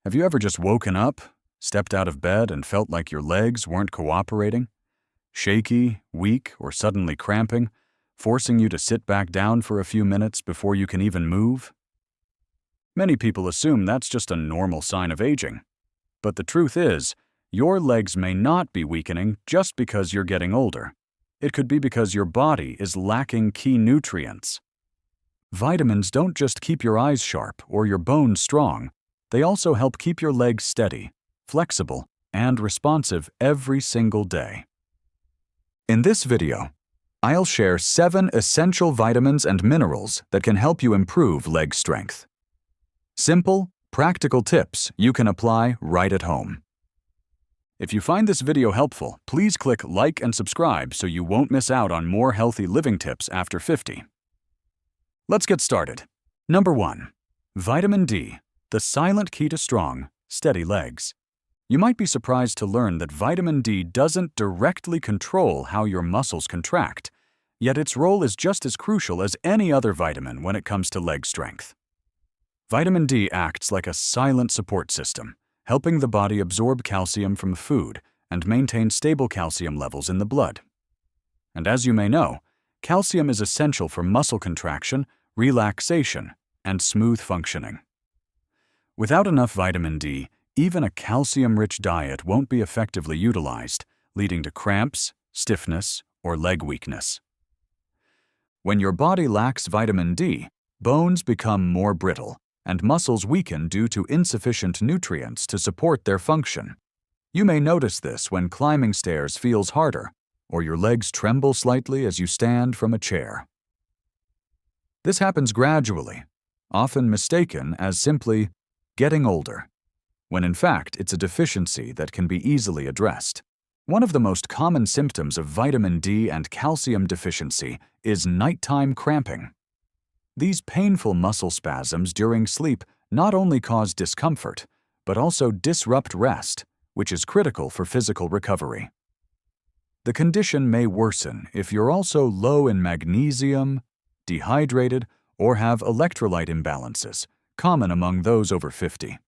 Have you ever just woken up, stepped out of bed, and felt like your legs weren't cooperating? Shaky, weak, or suddenly cramping, forcing you to sit back down for a few minutes before you can even move? Many people assume that's just a normal sign of aging. But the truth is, your legs may not be weakening just because you're getting older. It could be because your body is lacking key nutrients. Vitamins don't just keep your eyes sharp or your bones strong. They also help keep your legs steady, flexible, and responsive every single day. In this video, I'll share 7 essential vitamins and minerals that can help you improve leg strength. Simple, practical tips you can apply right at home. If you find this video helpful, please click like and subscribe so you won't miss out on more healthy living tips after 50. Let's get started. Number 1. Vitamin D, the silent key to strong, steady legs. You might be surprised to learn that vitamin D doesn't directly control how your muscles contract, yet its role is just as crucial as any other vitamin when it comes to leg strength. Vitamin D acts like a silent support system, helping the body absorb calcium from food and maintain stable calcium levels in the blood. And as you may know, calcium is essential for muscle contraction, relaxation, and smooth functioning. Without enough vitamin D, even a calcium-rich diet won't be effectively utilized, leading to cramps, stiffness, or leg weakness. When your body lacks vitamin D, bones become more brittle, and muscles weaken due to insufficient nutrients to support their function. You may notice this when climbing stairs feels harder, or your legs tremble slightly as you stand from a chair. This happens gradually, often mistaken as simply getting older, when in fact it's a deficiency that can be easily addressed. One of the most common symptoms of vitamin D and calcium deficiency is nighttime cramping. These painful muscle spasms during sleep not only cause discomfort, but also disrupt rest, which is critical for physical recovery. The condition may worsen if you're also low in magnesium, dehydrated, or have electrolyte imbalances, common among those over 50.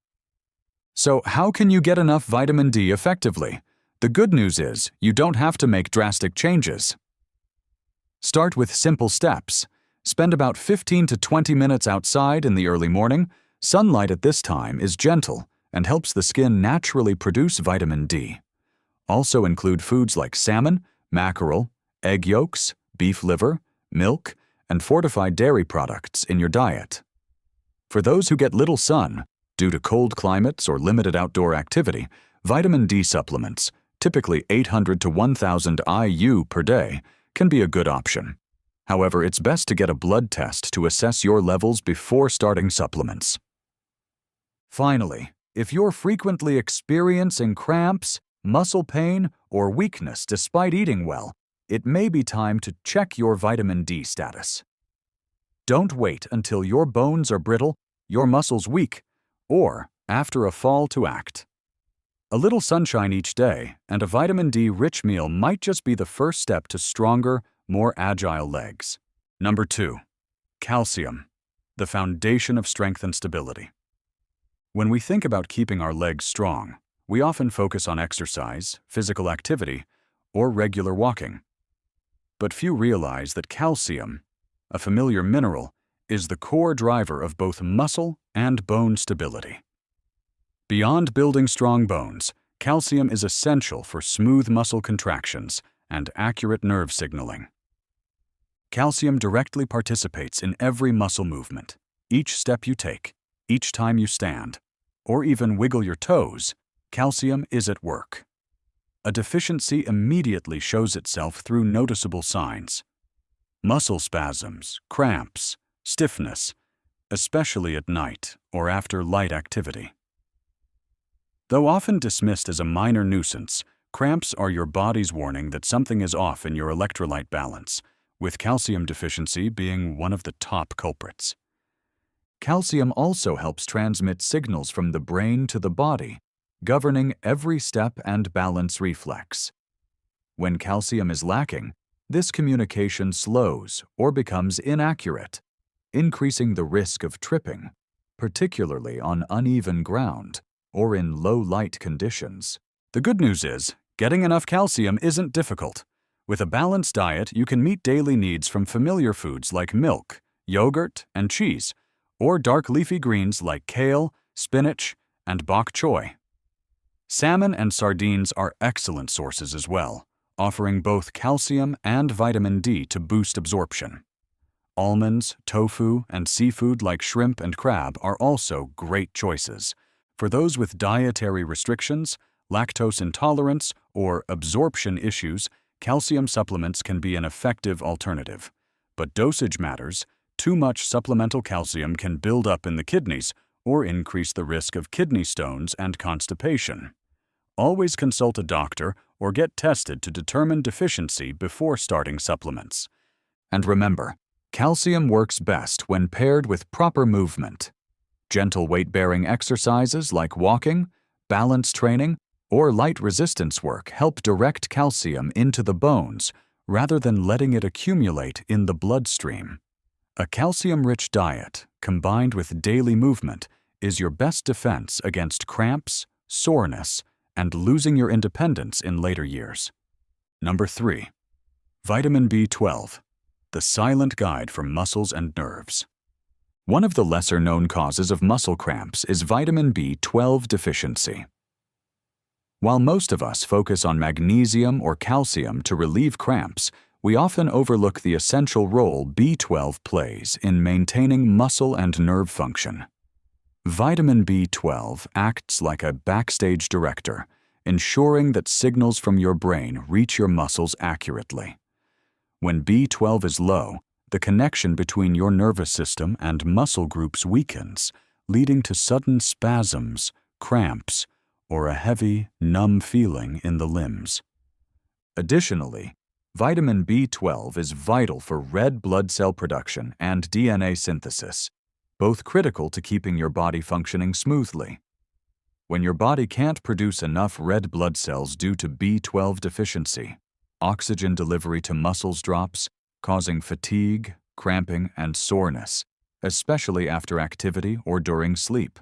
So how can you get enough vitamin D effectively? The good news is you don't have to make drastic changes. Start with simple steps. Spend about 15 to 20 minutes outside in the early morning. Sunlight at this time is gentle and helps the skin naturally produce vitamin D. Also include foods like salmon, mackerel, egg yolks, beef liver, milk, and fortified dairy products in your diet. For those who get little sun, due to cold climates or limited outdoor activity, vitamin D supplements, typically 800 to 1,000 IU per day, can be a good option. However, it's best to get a blood test to assess your levels before starting supplements. Finally, if you're frequently experiencing cramps, muscle pain, or weakness despite eating well, it may be time to check your vitamin D status. Don't wait until your bones are brittle, your muscles weak, or after a fall to act. A little sunshine each day and a vitamin D-rich meal might just be the first step to stronger, more agile legs. Number 2. Calcium, the foundation of strength and stability. When we think about keeping our legs strong, we often focus on exercise, physical activity, or regular walking. But few realize that calcium, a familiar mineral, is the core driver of both muscle and bone stability. Beyond building strong bones, calcium is essential for smooth muscle contractions and accurate nerve signaling. Calcium directly participates in every muscle movement. Each step you take, each time you stand, or even wiggle your toes, calcium is at work. A deficiency immediately shows itself through noticeable signs: muscle spasms, cramps, stiffness, especially at night or after light activity. Though often dismissed as a minor nuisance, cramps are your body's warning that something is off in your electrolyte balance, with calcium deficiency being one of the top culprits. Calcium also helps transmit signals from the brain to the body, governing every step and balance reflex. When calcium is lacking, this communication slows or becomes inaccurate, increasing the risk of tripping, particularly on uneven ground, or in low-light conditions. The good news is, getting enough calcium isn't difficult. With a balanced diet, you can meet daily needs from familiar foods like milk, yogurt, and cheese, or dark leafy greens like kale, spinach, and bok choy. Salmon and sardines are excellent sources as well, offering both calcium and vitamin D to boost absorption. Almonds, tofu, and seafood like shrimp and crab are also great choices. For those with dietary restrictions, lactose intolerance, or absorption issues, calcium supplements can be an effective alternative. But dosage matters. Too much supplemental calcium can build up in the kidneys or increase the risk of kidney stones and constipation. Always consult a doctor or get tested to determine deficiency before starting supplements. And remember, calcium works best when paired with proper movement. Gentle weight-bearing exercises like walking, balance training, or light resistance work help direct calcium into the bones rather than letting it accumulate in the bloodstream. A calcium-rich diet, combined with daily movement, is your best defense against cramps, soreness, and losing your independence in later years. Number 3. Vitamin B12, the silent guide for muscles and nerves. One of the lesser-known causes of muscle cramps is vitamin B12 deficiency. While most of us focus on magnesium or calcium to relieve cramps, we often overlook the essential role B12 plays in maintaining muscle and nerve function. Vitamin B12 acts like a backstage director, ensuring that signals from your brain reach your muscles accurately. When B12 is low, the connection between your nervous system and muscle groups weakens, leading to sudden spasms, cramps, or a heavy, numb feeling in the limbs. Additionally, vitamin B12 is vital for red blood cell production and DNA synthesis, both critical to keeping your body functioning smoothly. When your body can't produce enough red blood cells due to B12 deficiency, oxygen delivery to muscles drops, causing fatigue, cramping, and soreness, especially after activity or during sleep.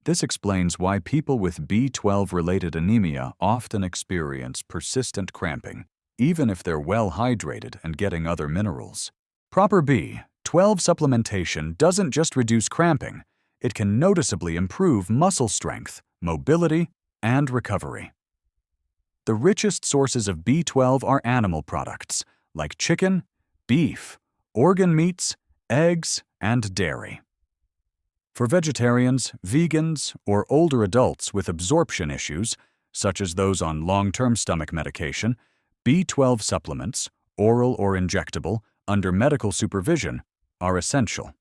This explains why people with B12-related anemia often experience persistent cramping, even if they're well hydrated and getting other minerals. Proper B12 supplementation doesn't just reduce cramping, it can noticeably improve muscle strength, mobility, and recovery. The richest sources of B12 are animal products, like chicken, beef, organ meats, eggs, and dairy. For vegetarians, vegans, or older adults with absorption issues, such as those on long-term stomach medication, B12 supplements, oral or injectable, under medical supervision, are essential.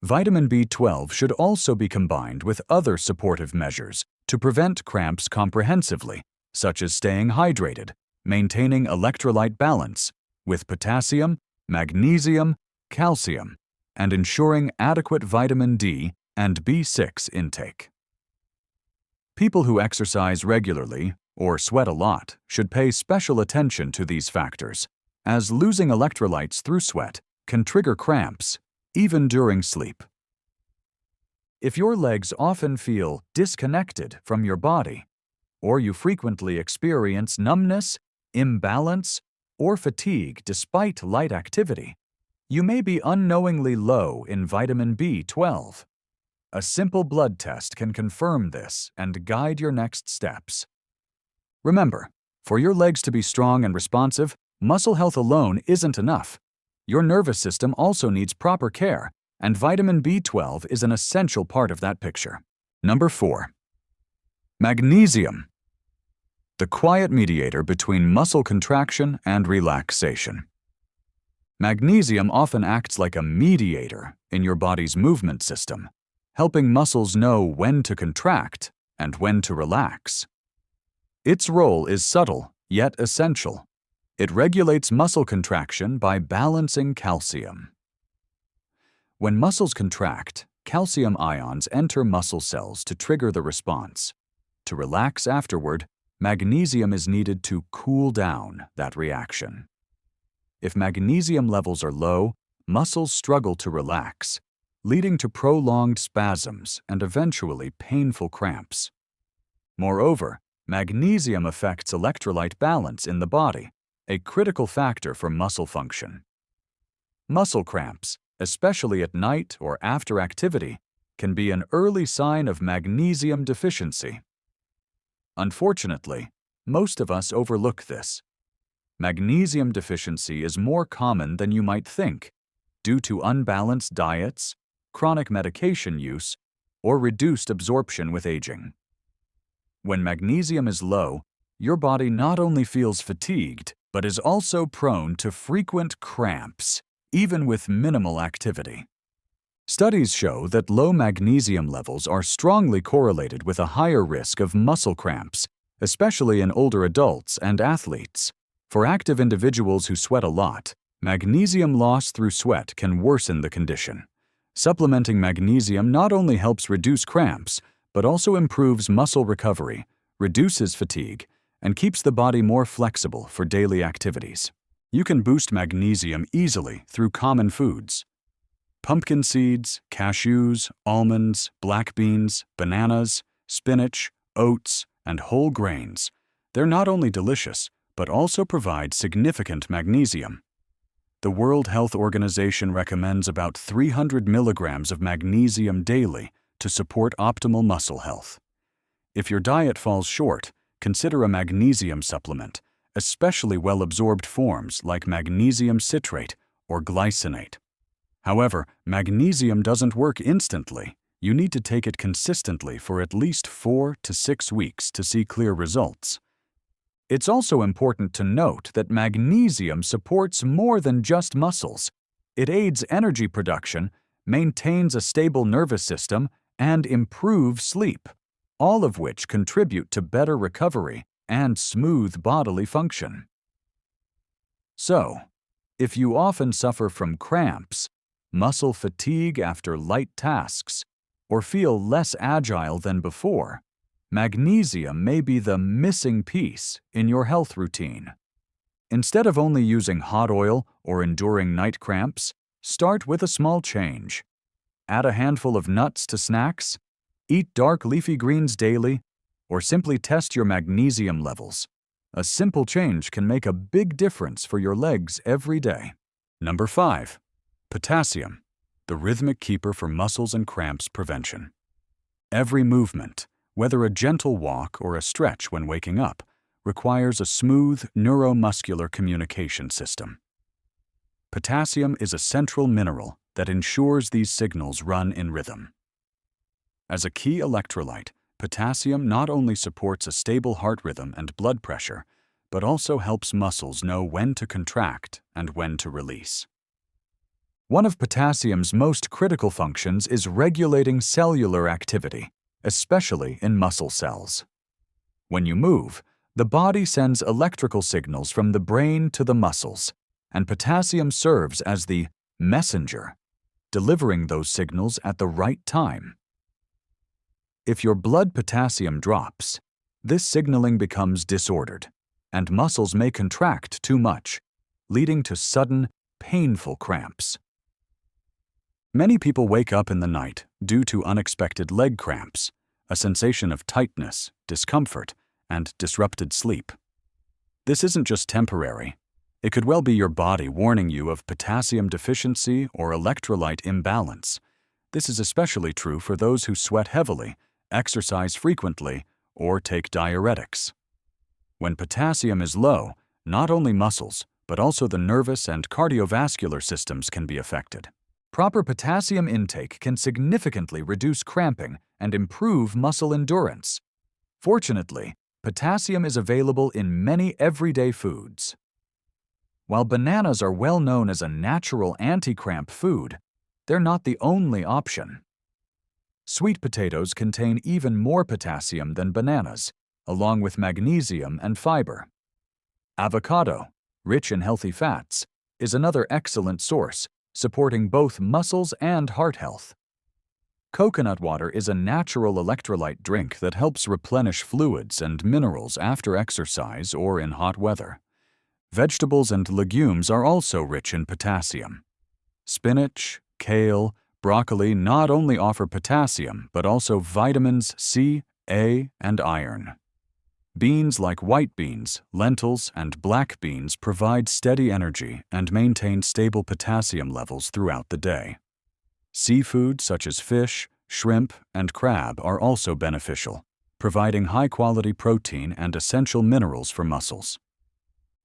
Vitamin B12 should also be combined with other supportive measures to prevent cramps comprehensively, such as staying hydrated, maintaining electrolyte balance, with potassium, magnesium, calcium, and ensuring adequate vitamin D and B6 intake. People who exercise regularly or sweat a lot should pay special attention to these factors, as losing electrolytes through sweat can trigger cramps, even during sleep. If your legs often feel disconnected from your body, or you frequently experience numbness, imbalance, or fatigue despite light activity, you may be unknowingly low in vitamin B12. A simple blood test can confirm this and guide your next steps. Remember, for your legs to be strong and responsive, muscle health alone isn't enough. Your nervous system also needs proper care, and vitamin B12 is an essential part of that picture. Number 4. Magnesium, the quiet mediator between muscle contraction and relaxation. Magnesium often acts like a mediator in your body's movement system, helping muscles know when to contract and when to relax. Its role is subtle, yet essential. It regulates muscle contraction by balancing calcium. When muscles contract, calcium ions enter muscle cells to trigger the response. To relax afterward, magnesium is needed to cool down that reaction. If magnesium levels are low, muscles struggle to relax, leading to prolonged spasms and eventually painful cramps. Moreover, magnesium affects electrolyte balance in the body, a critical factor for muscle function. Muscle cramps, especially at night or after activity, can be an early sign of magnesium deficiency. Unfortunately, most of us overlook this. Magnesium deficiency is more common than you might think due to unbalanced diets, chronic medication use, or reduced absorption with aging. When magnesium is low, your body not only feels fatigued, but is also prone to frequent cramps, even with minimal activity. Studies show that low magnesium levels are strongly correlated with a higher risk of muscle cramps, especially in older adults and athletes. For active individuals who sweat a lot, magnesium loss through sweat can worsen the condition. Supplementing magnesium not only helps reduce cramps, but also improves muscle recovery, reduces fatigue, and keeps the body more flexible for daily activities. You can boost magnesium easily through common foods. Pumpkin seeds, cashews, almonds, black beans, bananas, spinach, oats, and whole grains. They're not only delicious, but also provide significant magnesium. The World Health Organization recommends about 300 milligrams of magnesium daily to support optimal muscle health. If your diet falls short, consider a magnesium supplement, especially well-absorbed forms like magnesium citrate or glycinate. However, magnesium doesn't work instantly. You need to take it consistently for at least 4 to 6 weeks to see clear results. It's also important to note that magnesium supports more than just muscles. It aids energy production, maintains a stable nervous system, and improves sleep, all of which contribute to better recovery and smooth bodily function. So, if you often suffer from cramps, muscle fatigue after light tasks, or feel less agile than before, magnesium may be the missing piece in your health routine. Instead of only using hot oil or enduring night cramps, start with a small change. Add a handful of nuts to snacks, eat dark leafy greens daily, or simply test your magnesium levels. A simple change can make a big difference for your legs every day. Number 5. Potassium, the rhythmic keeper for muscles and cramps prevention. Every movement, whether a gentle walk or a stretch when waking up, requires a smooth neuromuscular communication system. Potassium is a central mineral that ensures these signals run in rhythm. As a key electrolyte, potassium not only supports a stable heart rhythm and blood pressure, but also helps muscles know when to contract and when to release. One of potassium's most critical functions is regulating cellular activity, especially in muscle cells. When you move, the body sends electrical signals from the brain to the muscles, and potassium serves as the messenger, delivering those signals at the right time. If your blood potassium drops, this signaling becomes disordered, and muscles may contract too much, leading to sudden, painful cramps. Many people wake up in the night due to unexpected leg cramps, a sensation of tightness, discomfort, and disrupted sleep. This isn't just temporary. It could well be your body warning you of potassium deficiency or electrolyte imbalance. This is especially true for those who sweat heavily, exercise frequently, or take diuretics. When potassium is low, not only muscles, but also the nervous and cardiovascular systems can be affected. Proper potassium intake can significantly reduce cramping and improve muscle endurance. Fortunately, potassium is available in many everyday foods. While bananas are well known as a natural anti-cramp food, they're not the only option. Sweet potatoes contain even more potassium than bananas, along with magnesium and fiber. Avocado, rich in healthy fats, is another excellent source, supporting both muscles and heart health. Coconut water is a natural electrolyte drink that helps replenish fluids and minerals after exercise or in hot weather. Vegetables and legumes are also rich in potassium. Spinach, kale, Broccoli not only offer potassium, but also vitamins C, A, and iron. Beans like white beans, lentils, and black beans provide steady energy and maintain stable potassium levels throughout the day. Seafood such as fish, shrimp, and crab are also beneficial, providing high-quality protein and essential minerals for muscles.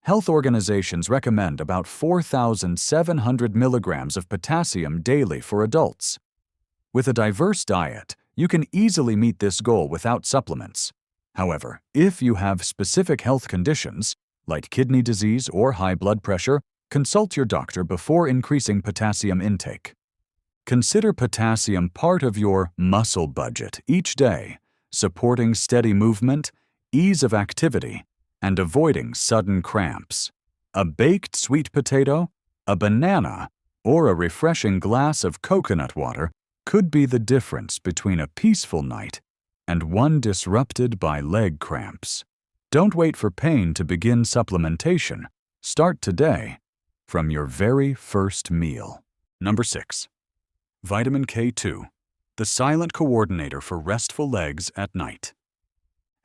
Health organizations recommend about 4,700 milligrams of potassium daily for adults. With a diverse diet, you can easily meet this goal without supplements. However, if you have specific health conditions, like kidney disease or high blood pressure, consult your doctor before increasing potassium intake. Consider potassium part of your muscle budget each day, supporting steady movement, ease of activity, and avoiding sudden cramps. A baked sweet potato, a banana, or a refreshing glass of coconut water could be the difference between a peaceful night and one disrupted by leg cramps. Don't wait for pain to begin supplementation. Start today, from your very first meal. Number 6. Vitamin K2, the silent coordinator for restful legs at night.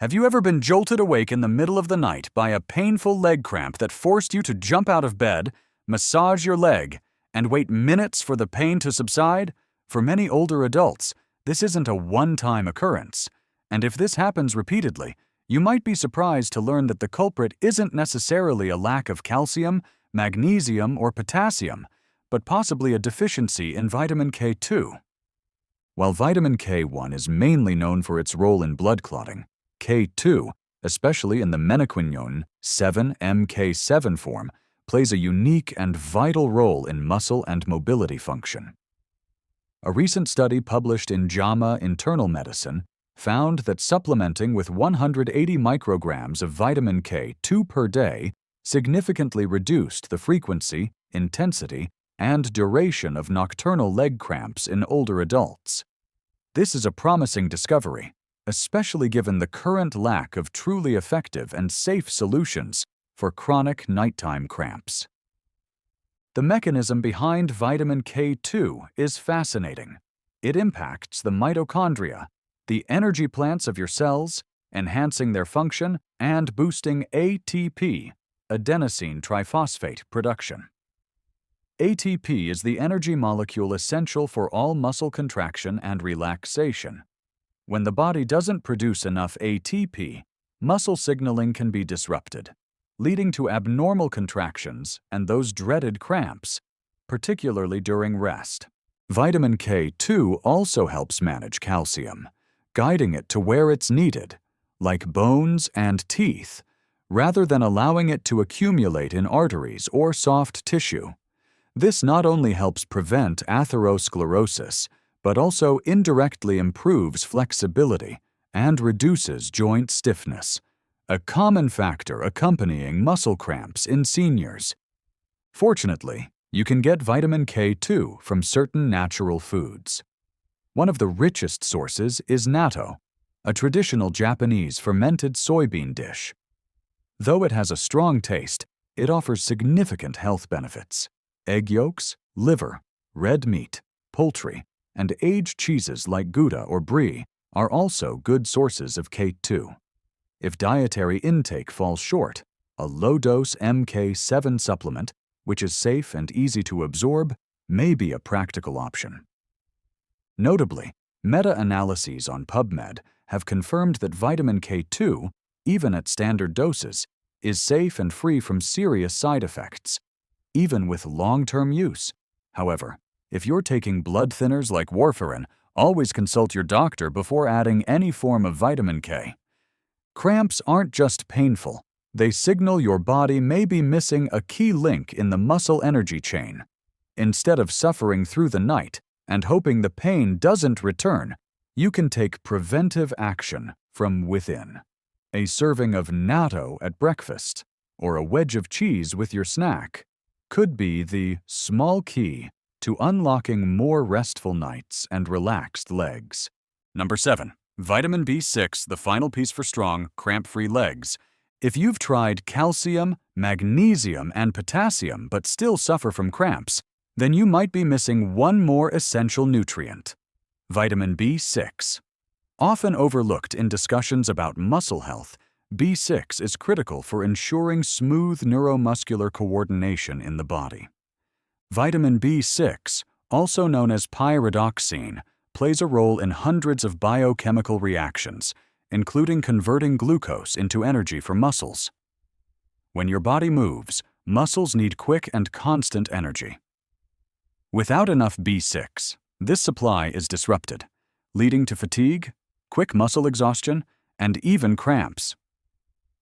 Have you ever been jolted awake in the middle of the night by a painful leg cramp that forced you to jump out of bed, massage your leg, and wait minutes for the pain to subside? For many older adults, this isn't a one-time occurrence, and if this happens repeatedly, you might be surprised to learn that the culprit isn't necessarily a lack of calcium, magnesium, or potassium, but possibly a deficiency in vitamin K2. While vitamin K1 is mainly known for its role in blood clotting, K2, especially in the menaquinone 7-MK7 form, plays a unique and vital role in muscle and mobility function. A recent study published in JAMA Internal Medicine found that supplementing with 180 micrograms of vitamin K2 per day significantly reduced the frequency, intensity, and duration of nocturnal leg cramps in older adults. This is a promising discovery, especially given the current lack of truly effective and safe solutions for chronic nighttime cramps. The mechanism behind vitamin K2 is fascinating. It impacts the mitochondria, the energy plants of your cells, enhancing their function and boosting ATP, adenosine triphosphate, production. ATP is the energy molecule essential for all muscle contraction and relaxation. When the body doesn't produce enough ATP, muscle signaling can be disrupted, leading to abnormal contractions and those dreaded cramps, particularly during rest. Vitamin K2 also helps manage calcium, guiding it to where it's needed, like bones and teeth, rather than allowing it to accumulate in arteries or soft tissue. This not only helps prevent atherosclerosis, but also indirectly improves flexibility and reduces joint stiffness, a common factor accompanying muscle cramps in seniors. Fortunately, you can get vitamin K2 from certain natural foods. One of the richest sources is natto, a traditional Japanese fermented soybean dish. Though it has a strong taste, it offers significant health benefits. Egg yolks, liver, red meat, poultry, and aged cheeses like Gouda or Brie are also good sources of K2. If dietary intake falls short, a low-dose MK7 supplement, which is safe and easy to absorb, may be a practical option. Notably, meta-analyses on PubMed have confirmed that vitamin K2, even at standard doses, is safe and free from serious side effects, even with long-term use. However, if you're taking blood thinners like warfarin, always consult your doctor before adding any form of vitamin K. Cramps aren't just painful. They signal your body may be missing a key link in the muscle energy chain. Instead of suffering through the night and hoping the pain doesn't return, you can take preventive action from within. A serving of natto at breakfast or a wedge of cheese with your snack could be the small key to unlocking more restful nights and relaxed legs. Number 7. Vitamin B6, the final piece for strong, cramp-free legs. If you've tried calcium, magnesium, and potassium but still suffer from cramps, then you might be missing one more essential nutrient: vitamin B6. Often overlooked in discussions about muscle health, B6 is critical for ensuring smooth neuromuscular coordination in the body. Vitamin B6, also known as pyridoxine, plays a role in hundreds of biochemical reactions, including converting glucose into energy for muscles. When your body moves, muscles need quick and constant energy. Without enough B6, this supply is disrupted, leading to fatigue, quick muscle exhaustion, and even cramps.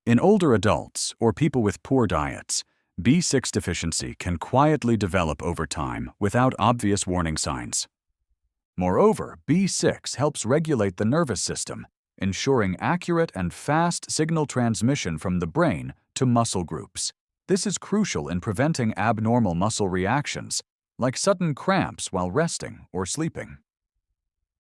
In older adults or people with poor diets, B6 deficiency can quietly develop over time without obvious warning signs. Moreover, B6 helps regulate the nervous system, ensuring accurate and fast signal transmission from the brain to muscle groups. This is crucial in preventing abnormal muscle reactions, like sudden cramps while resting or sleeping.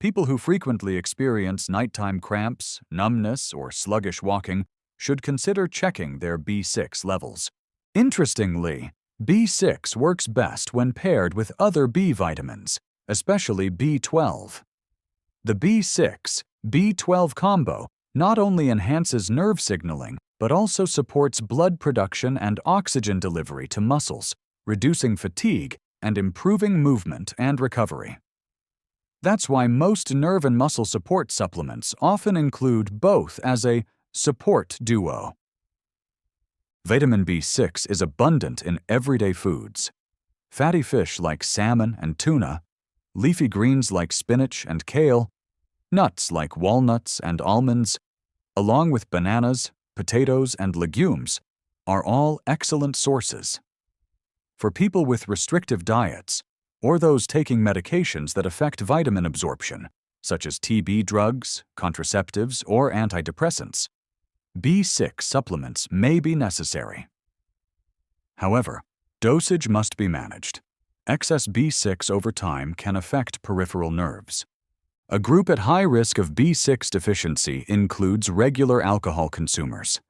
People who frequently experience nighttime cramps, numbness, or sluggish walking should consider checking their B6 levels. Interestingly, B6 works best when paired with other B vitamins, especially B12. The B6-B12 combo not only enhances nerve signaling, but also supports blood production and oxygen delivery to muscles, reducing fatigue and improving movement and recovery. That's why most nerve and muscle support supplements often include both as a support duo. Vitamin B6 is abundant in everyday foods. Fatty fish like salmon and tuna, leafy greens like spinach and kale, nuts like walnuts and almonds, along with bananas, potatoes, and legumes, are all excellent sources. For people with restrictive diets, or those taking medications that affect vitamin absorption, such as TB drugs, contraceptives, or antidepressants, B6 supplements may be necessary. However, dosage must be managed. Excess B6 over time can affect peripheral nerves. A group at high risk of B6 deficiency includes regular alcohol consumers.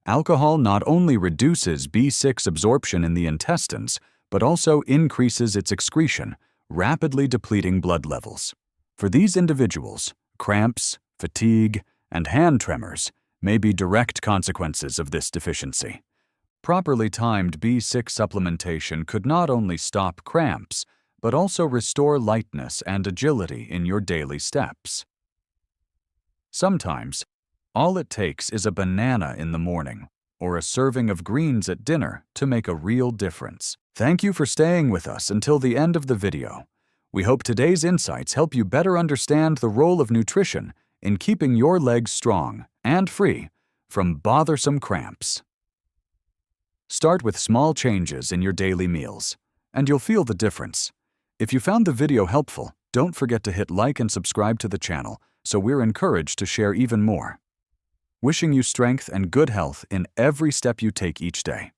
Alcohol not only reduces B6 absorption in the intestines, but also increases its excretion, rapidly depleting blood levels. For these individuals, cramps, fatigue, and hand tremors may be direct consequences of this deficiency. Properly timed B6 supplementation could not only stop cramps, but also restore lightness and agility in your daily steps. Sometimes, all it takes is a banana in the morning or a serving of greens at dinner to make a real difference. Thank you for staying with us until the end of the video. We hope today's insights help you better understand the role of nutrition in keeping your legs strong and free from bothersome cramps. Start with small changes in your daily meals, and you'll feel the difference. If you found the video helpful, don't forget to hit like and subscribe to the channel so we're encouraged to share even more. Wishing you strength and good health in every step you take each day.